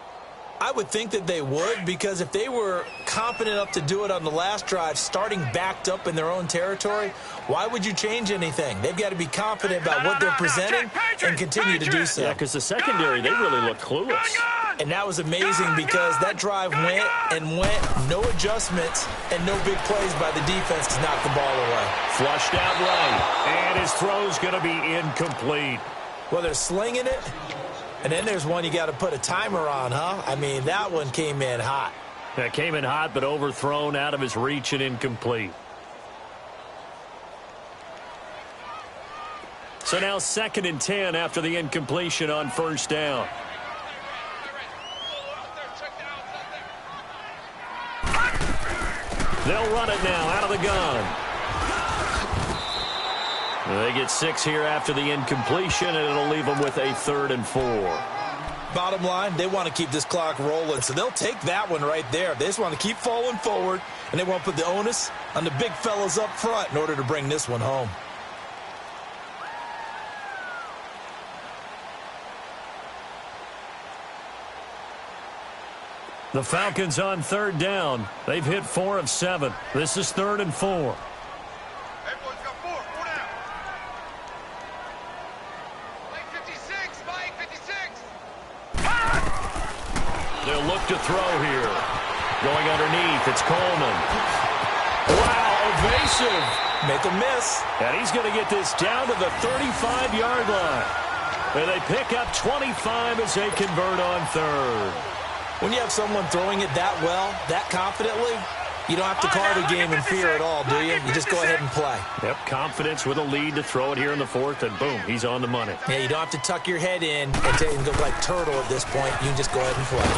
I would think that they would, because if they were confident enough to do it on the last drive, starting backed up in their own territory, why would you change anything? They've got to be confident about what they're presenting and continue to do so. Yeah, because the secondary, they really look clueless. And that was amazing because that drive went and went, no adjustments, and no big plays by the defense to knock the ball away. Flushed out right, and his throw's going to be incomplete. Well, they're slinging it. And then there's one you got to put a timer on, huh? I mean, that one came in hot. That came in hot, but overthrown out of his reach and incomplete. So now 2nd and 10 after the incompletion on first down. They'll run it now out of the gun. They get 6 here after the incompletion, and it'll leave them with a 3rd and 4. Bottom line, they want to keep this clock rolling, so they'll take that one right there. They just want to keep falling forward, and they want to put the onus on the big fellas up front in order to bring this one home. The Falcons on 3rd down. They've hit 4 of 7. This is 3rd and 4. They'll look to throw here. Going underneath, it's Coleman. Wow, evasive. Make a miss. And he's going to get this down to the 35-yard line. And they pick up 25 as they convert on 3rd. When you have someone throwing it that well, that confidently, you don't have to call the game in fear at all, do you? You just go ahead and play. Yep, confidence with a lead to throw it here in the 4th, and boom, he's on the money. Yeah, you don't have to tuck your head in and go like turtle at this point. You can just go ahead and play.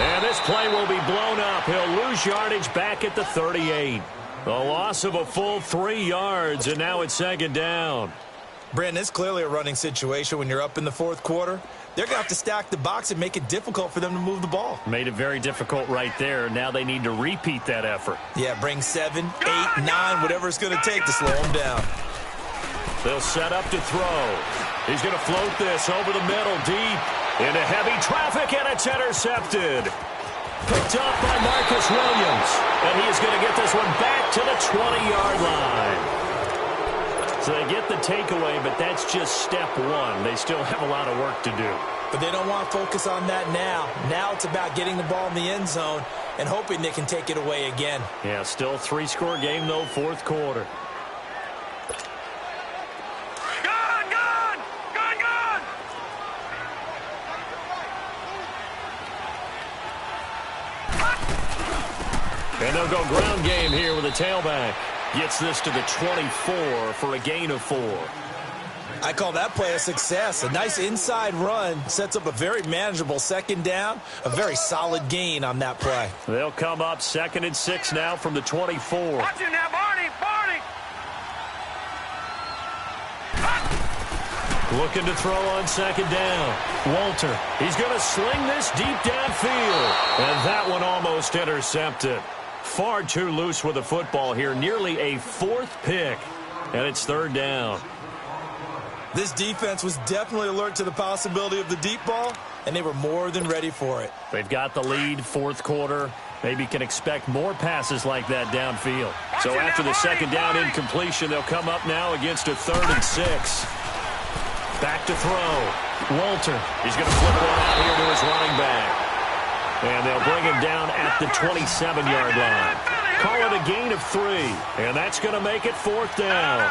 And this play will be blown up. He'll lose yardage back at the 38. A loss of a full 3 yards, and now it's 2nd down. Brandon, it's clearly a running situation when you're up in the 4th quarter. They're going to have to stack the box and make it difficult for them to move the ball. Made it very difficult right there. Now they need to repeat that effort. Yeah, bring 7, 8, 9, whatever it's going to take to slow them down. They'll set up to throw. He's going to float this over the middle, deep, into heavy traffic, and it's intercepted. Picked up by Marcus Williams. And he is going to get this one back to the 20-yard line. So they get the takeaway, but that's just step 1. They still have a lot of work to do. But they don't want to focus on that now. Now it's about getting the ball in the end zone and hoping they can take it away again. Yeah, still 3-score game, though, 4th quarter. And they'll go ground game here with a tailback. Gets this to the 24 for a gain of 4. I call that play a success. A nice inside run sets up a very manageable 2nd down. A very solid gain on that play. They'll come up 2nd and 6 now from the 24. Watch it now, Barney! Barney! Looking to throw on 2nd down. Walter, he's going to sling this deep downfield. And that one almost intercepted. Far too loose with the football here. Nearly a 4th pick. And it's 3rd down. This defense was definitely alert to the possibility of the deep ball, and they were more than ready for it. They've got the lead, 4th quarter. Maybe can expect more passes like that downfield. So after the 2nd down incompletion, they'll come up now against a 3rd and 6. Back to throw. Walter. He's going to flip it out here to his running back. And they'll bring him down at the 27-yard line. Call it a gain of 3. And that's going to make it 4th down.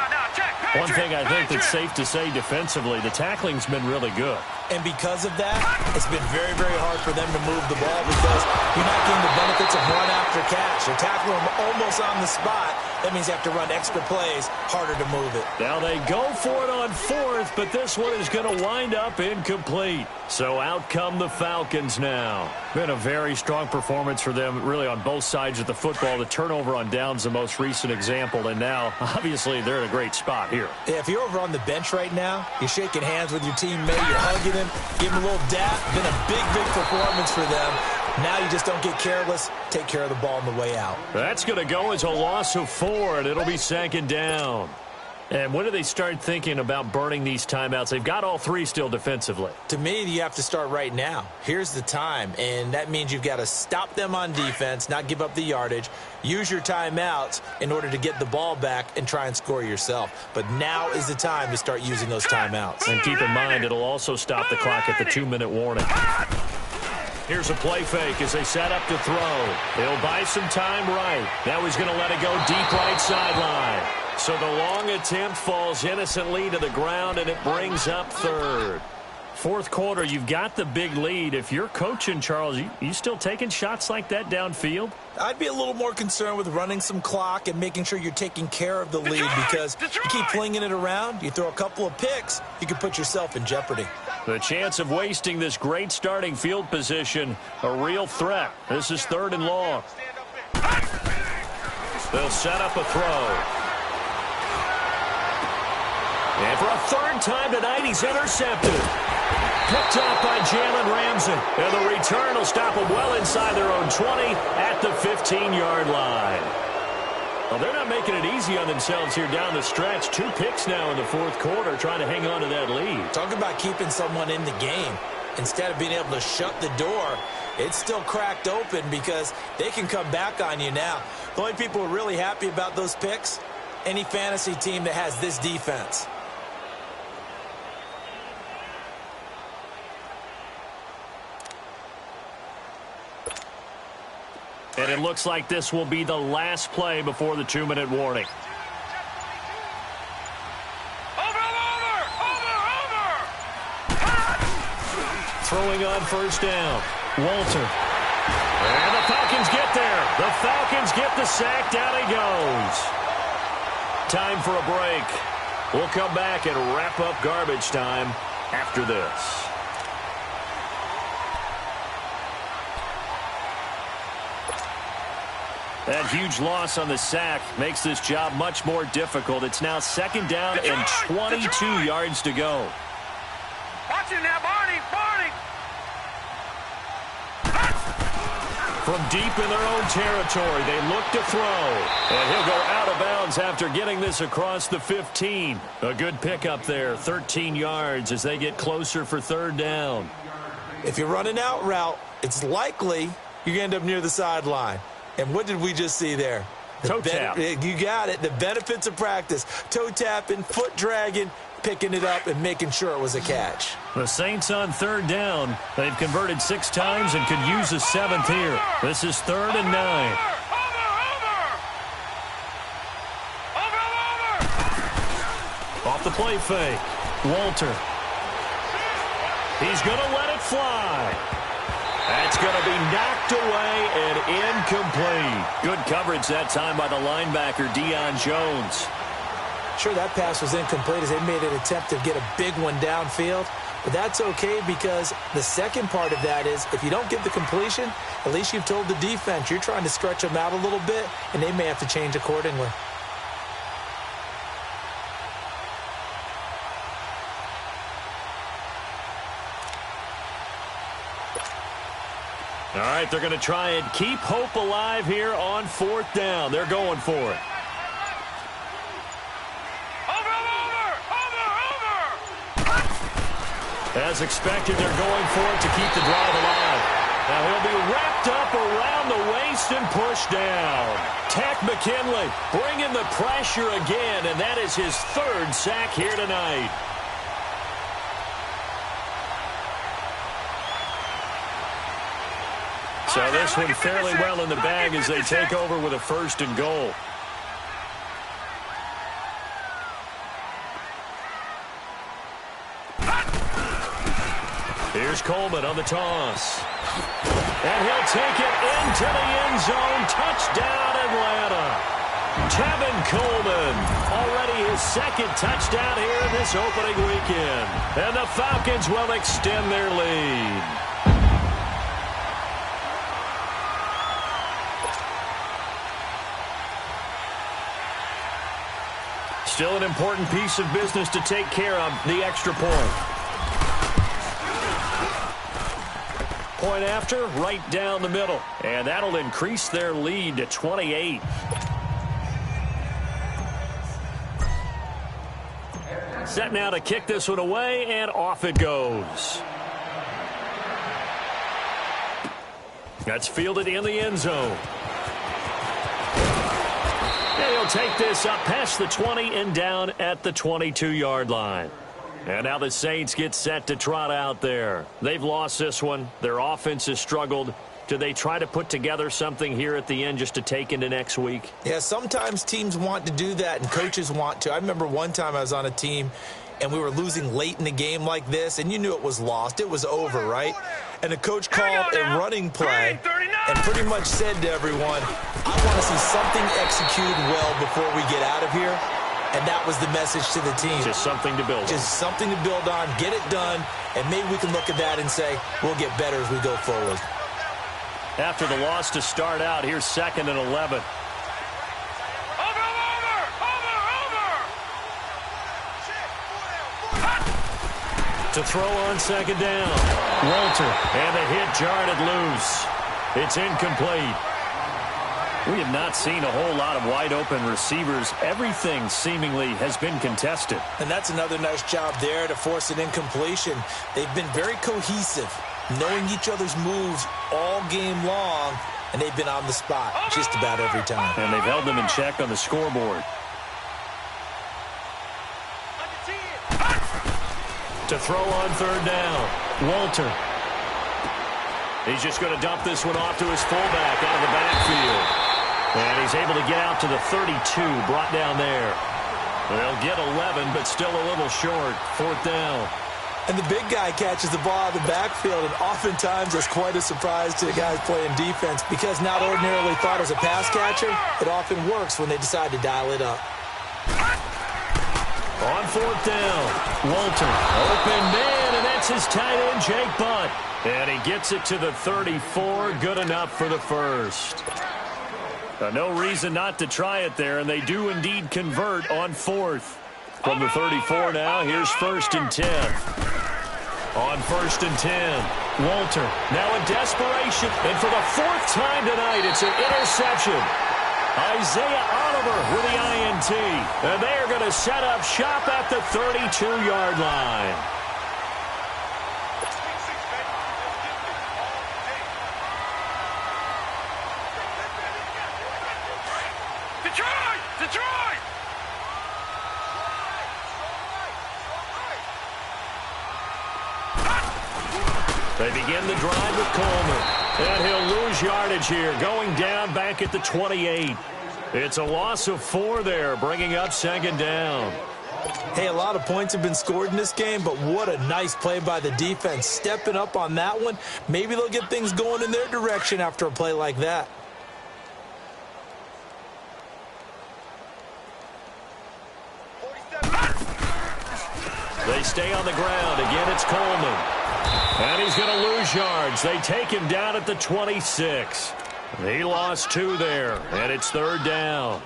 One thing I think that's safe to say defensively, the tackling's been really good. And because of that, it's been very, very hard for them to move the ball because you're not getting the benefits of run after catch. You're tackling them almost on the spot. That means you have to run extra plays, harder to move it. Now they go for it on 4th, but this one is going to wind up incomplete. So out come the Falcons now. Been a very strong performance for them, really, on both sides of the football. The turnover on downs, the most recent example, and now, obviously, they're in a great spot here. Yeah, if you're over on the bench right now, you're shaking hands with your teammate, you're hugging him, give him a little dap. Been a big, big performance for them. Now you just don't get careless. Take care of the ball on the way out. That's going to go as a loss of 4, and it'll be 2nd down. And when do they start thinking about burning these timeouts? They've got all 3 still defensively. To me, you have to start right now. Here's the time, and that means you've got to stop them on defense, not give up the yardage, use your timeouts in order to get the ball back and try and score yourself. But now is the time to start using those timeouts. And keep in mind, it'll also stop the clock at the 2-minute warning. Here's a play fake as they set up to throw. He'll buy some time right. Now he's going to let it go deep right sideline. So the long attempt falls innocently to the ground, and it brings up 3rd. 4th quarter, you've got the big lead. If you're coaching, Charles, you still taking shots like that downfield? I'd be a little more concerned with running some clock and making sure you're taking care of the lead because you keep flinging it around, you throw a couple of picks, you can put yourself in jeopardy. The chance of wasting this great starting field position, a real threat. This is 3rd and long. They'll set up a throw. And for a 3rd time tonight, he's intercepted. Picked up by Jalen Ramsey. And the return will stop them well inside their own 20 at the 15-yard line. Well, they're not making it easy on themselves here down the stretch. 2 picks now in the 4th quarter, trying to hang on to that lead. Talk about keeping someone in the game. Instead of being able to shut the door, it's still cracked open because they can come back on you now. The only people who are really happy about those picks, any fantasy team that has this defense. And it looks like this will be the last play before the 2-minute warning. Throwing on 1st down. Walter. And the Falcons get there. The Falcons get the sack. Down he goes. Time for a break. We'll come back and wrap up garbage time after this. That huge loss on the sack makes this job much more difficult. It's now 2nd down and 22 yards to go. Watch him now, Barney. From deep in their own territory, they look to throw. And he'll go out of bounds after getting this across the 15. A good pickup there, 13 yards as they get closer for 3rd down. If you run an out route, it's likely you're going to end up near the sideline. And what did we just see there? Toe tap. You got it. The benefits of practice. Toe tapping, foot dragging, picking it up, and making sure it was a catch. The Saints on 3rd down. They've converted 6 times and could use a 7th here. This is 3rd and 9. Off the play fake. Walter. He's going to let it fly. That's going to be knocked away and incomplete. Good coverage that time by the linebacker, Deion Jones. Sure, that pass was incomplete as they made an attempt to get a big one downfield. But that's okay because the second part of that is if you don't get the completion, at least you've told the defense you're trying to stretch them out a little bit, and they may have to change accordingly. All right, they're going to try and keep hope alive here on 4th down. They're going for it. As expected, they're going for it to keep the drive alive. Now he'll be wrapped up around the waist and pushed down. Takk McKinley bringing the pressure again, and that is his 3rd sack here tonight. So this one fairly well in the bag as they take over with a 1st and goal. Here's Coleman on the toss. And he'll take it into the end zone. Touchdown, Atlanta. Tevin Coleman, already his 2nd touchdown here in this opening weekend. And the Falcons will extend their lead. Still an important piece of business to take care of, the extra point. Point after, right down the middle. And that'll increase their lead to 28. Set now to kick this one away, and off it goes. That's fielded in the end zone. And he'll take this up past the 20 and down at the 22-yard line. And now the Saints get set to trot out there. They've lost this one. Their offense has struggled. Do they try to put together something here at the end just to take into next week? Yeah, sometimes teams want to do that and coaches want to. I remember one time I was on a team and we were losing late in the game like this, and you knew it was lost. It was over, right? And the coach called a running play and pretty much said to everyone, I want to see something executed well before we get out of here. And that was the message to the team. Just something to build on. Just something to build on, get it done, and maybe we can look at that and say, we'll get better as we go forward. After the loss to start out, here's 2nd and 11. To throw on 2nd down. Walter, and the hit jarred it loose. It's incomplete. We have not seen a whole lot of wide-open receivers. Everything seemingly has been contested. And that's another nice job there to force an incompletion. They've been very cohesive, knowing each other's moves all game long, and they've been on the spot just about every time. And they've held them in check on the scoreboard. To throw on 3rd down. Walter. He's just going to dump this one off to his fullback out of the backfield. And he's able to get out to the 32, brought down there. They'll get 11, but still a little short. 4th down. And the big guy catches the ball out of the backfield, and oftentimes it's quite a surprise to the guys playing defense because not ordinarily thought as a pass catcher, it often works when they decide to dial it up. On 4th down, Walter, open man, and that's his tight end, Jake Butt. And he gets it to the 34, good enough for the 1st. No reason not to try it there, and they do indeed convert on 4th. From the 34 now, here's 1st and 10. On 1st and 10, Walter, now in desperation, and for the 4th time tonight, it's an interception. Isaiah Oliver with the INT. And they are going to set up shop at the 32-yard line. Detroit! Detroit! They begin the drive with Coleman. And he'll lose yardage here, going down back at the 28. It's a loss of 4 there, bringing up 2nd down. Hey, a lot of points have been scored in this game, but what a nice play by the defense. Stepping up on that one, maybe they'll get things going in their direction after a play like that. They stay on the ground. Again, it's Coleman. And he's going to lose yards. They take him down at the 26. He lost 2 there, and it's 3rd down.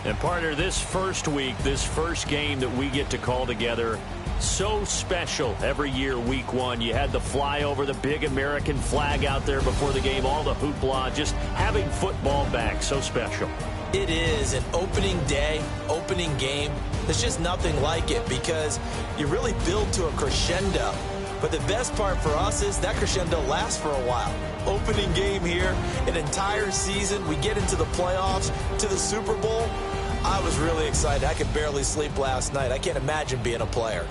And partner, this first week, this first game that we get to call together, so special every year, week 1. You had the flyover, the big American flag out there before the game, all the hoopla, just having football back, so special. It is an opening day, opening game. There's just nothing like it because you really build to a crescendo. But the best part for us is that crescendo lasts for a while. Opening game here, an entire season. We get into the playoffs, to the Super Bowl. I was really excited. I could barely sleep last night. I can't imagine being a player.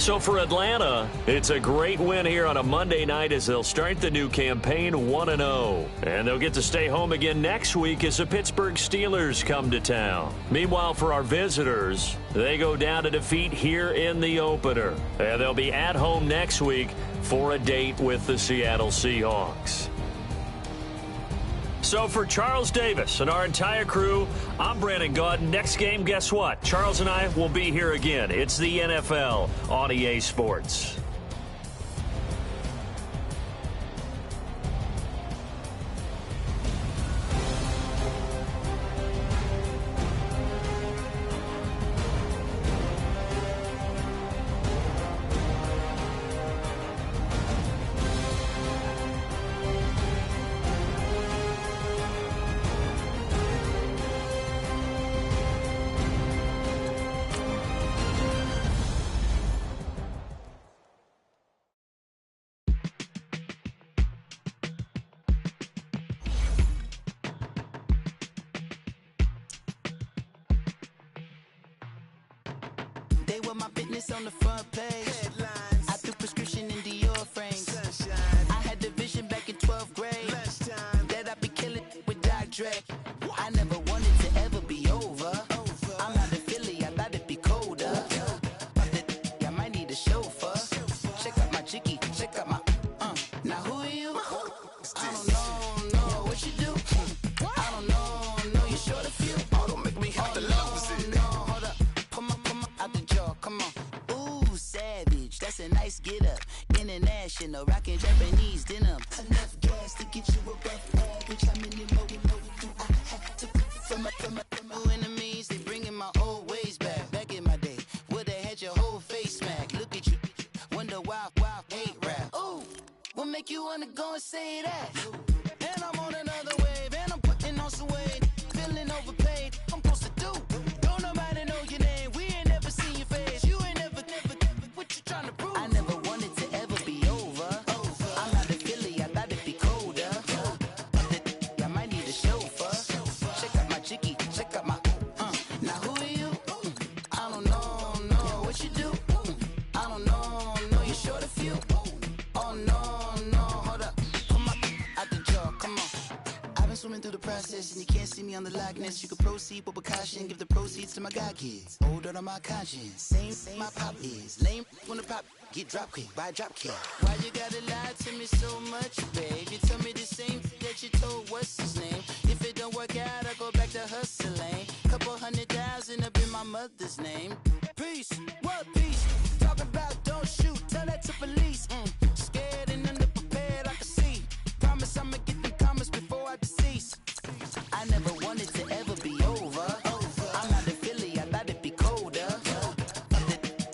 So for Atlanta, it's a great win here on a Monday night as they'll start the new campaign 1-0. And they'll get to stay home again next week as the Pittsburgh Steelers come to town. Meanwhile, for our visitors, they go down to defeat here in the opener. And they'll be at home next week for a date with the Seattle Seahawks. So for Charles Davis and our entire crew, I'm Brandon Gaudin. Next game, guess what? Charles and I will be here again. It's the NFL on EA Sports. They were my business on the front page. Headlines. I threw prescription in Dior frames. Sunshine. I had the vision back in 12th grade. That I'd be killing with Doc Dre. I never wanted to ever be over. I'm not a Philly, I thought it'd be colder. I might need a chauffeur. Check out my jiggy, check out my Now who are you? I don't know what you do. I don't know you short a few. Oh, don't make me have to lose it. Hold up, come on, out the jaw, come on. Ooh, savage, that's a nice get up. International, rockin' Japanese denim. Enough gas to get you a rough average. How many more do I have to from my enemies? They bringing my old ways back. Back in my day, would've had your whole face smacked. Look at you, wonder why hate rap. Ooh, what make you wanna go and say that? And I'm on another wave, and I'm putting on some weight. Feeling overpaid, I'm supposed to do. Don't nobody know your name, we ain't never seen your face. You ain't never, what you trying to prove? I never wanted to ever be over. I'm not a Philly, I thought it'd be colder. I might need a chauffeur. Check out my jiggy, check out my Now who are you? I don't know what you do. I don't know you short a few. Oh no, hold up, come on, out the jaw, come on. I've been swimming through the process and you can't see me on the Loch Ness. You can proceed with caution, give the proceeds to my God kids. Hold on my conscience, same my pop is. Lame when the pop get drop quick, buy drop kick. Why you gotta lie to me so much, babe? You tell me the same that you told what's his name. If it don't work out, I go back to hustling. Couple 100,000 up in my mother's name. Peace, what peace? Talking about don't shoot, tell that to police. Scared and underprepared, I can see. Promise I'ma get them comments before I decease. I never wanted to ever be over. I'm not a Philly, I thought it'd be colder.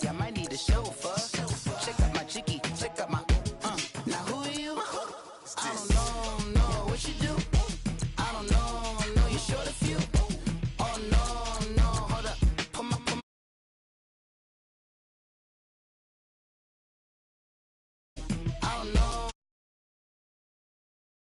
I might need a chauffeur. Check out my jiggy, check out my Now who are you? I don't know what you do.